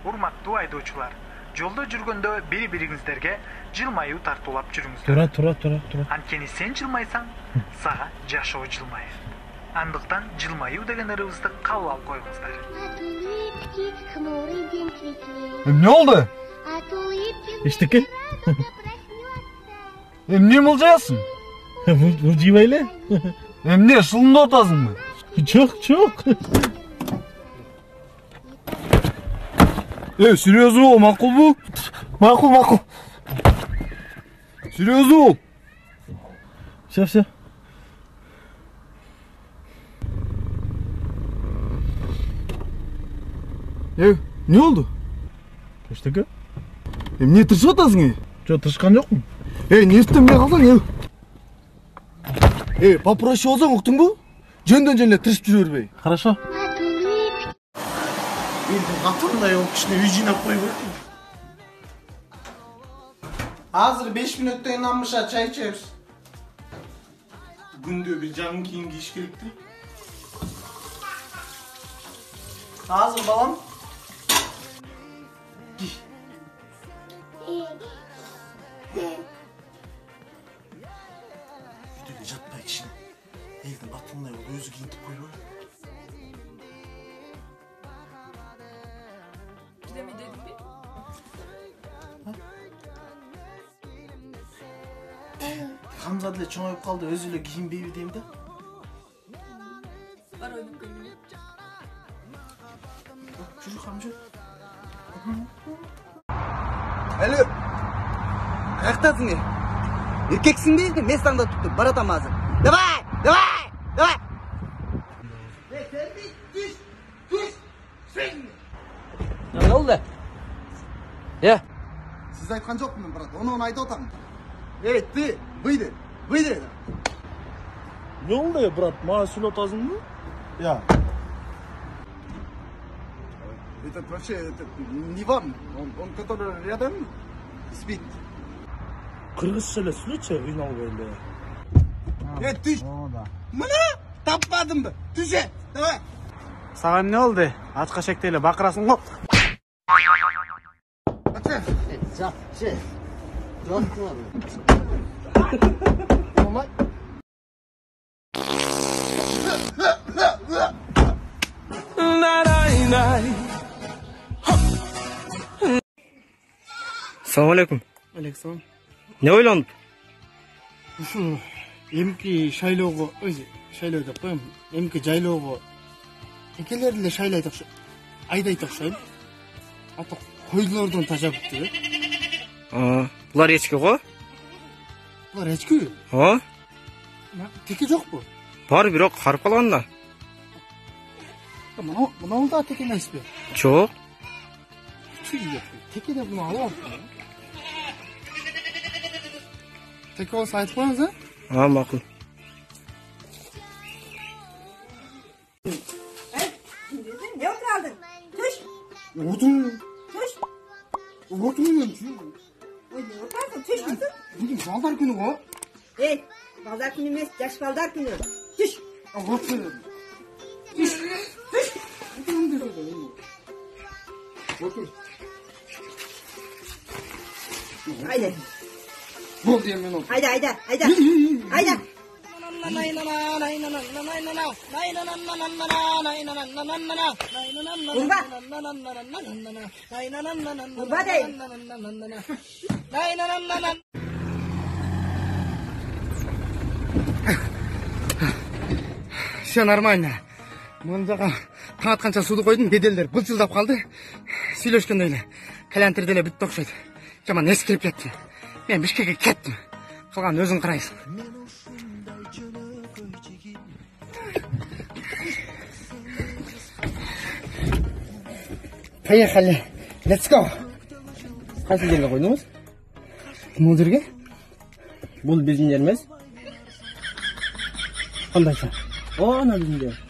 урматтуу айдоочулар, жолдо жүргөндө бири-бириңиздерге жылмаюу тартуулап жүрүңүздөр. Тура. Анткени сен жылмайсаң, сага жашоо жылмайыр. Андыктан жылмаюу деген ырыбызды кабыл алып коюңуздар. Эмне болду? Эчтеке? Эмне мылжаясың? Мылжыбай эле. Эмне, шылындап атасыңбы? Жок. Серьезно, макулбу? Макул. Серьезно? Все. Не oldu? Эчтеке? Эмне тырышып атасың? Жок, тырышкан жокмун. Не істемей қалсаң? Попроще болсаң, уктуңбу? Жөндөн эле тырышып жүрө бербей. Хорошо. Енді қатырындай ол кішіне үй жинап қойып өттім. Азыр 5 минуттан намыша чай içeriz. Күндө bir жаңы кийим кийиш керекти. Азыр балам. Үйдегі жатпай кішіне. Елдің қатырындай ол өзі киінтіп қойып өттім. Hamza dile çoğayıp kaldı, özüyle giyinbeyi diyeyim de. Var oyunum gönlüne. Çocuk amca. Alo. Ayaktasın ya. Erkeksin değil mi? Mesanda tuttum. Baratam ağzı. Davay. Sen bir düş. Ne oldu? Ya. Siz aytkan жоқ мен брат, onu айтып атам. Ты, выйди. Не oldu ya, брат? Мага сүйлөп атасыңбы? Я. Это вообще не вам. Он который рядом спит. Кыргызча эле сүйлөчү, ыйналбай эле. Düş. Мына таппадым ба? Düş. Давай. Саған не oldu? Атқа шектейлі бақырасың ғой. Assalamu alaikum. Александр. Ne ойланып? Ушу эмки шайлоого, өзү шайлоо деп коем. Эмки жайлоого экелерди эле шайлайт окшойт. Айдайт окшойм. Ата койлордон тажабыптыр. Булар эчки го? Булар эчки? Теке жокпу? Бар, бирок карып калган да. Мына да теке эмеспи? Жок. Теке де буну алып алып. Теке болса айтып коюңуз, Макул. Ne oturdun? Tuş. Отурмун. Oy ne oturdun? Tuş musun? Бүгүн балдар күнү го. Balдар günü mes, yaş balдар günü. Tuş. Haydi. Bol diyeyim ben onu. Haydi. Kurba değil. Все нормально. Мынжаға таң атқанша суды қойдым, беделдер былчылдап қалды. Сүйлөшкөндө эле калянтирде эле бүтүп окшойт. Жаман эскирип кетти. Мен Бишкекке кеттим. Калган өзүң карайсың. Поехали. Let's go. Кайсы жерге койдуңуз? Бул жерге? Бул биздин жер эмес. Кандайча? Ана биздин жер.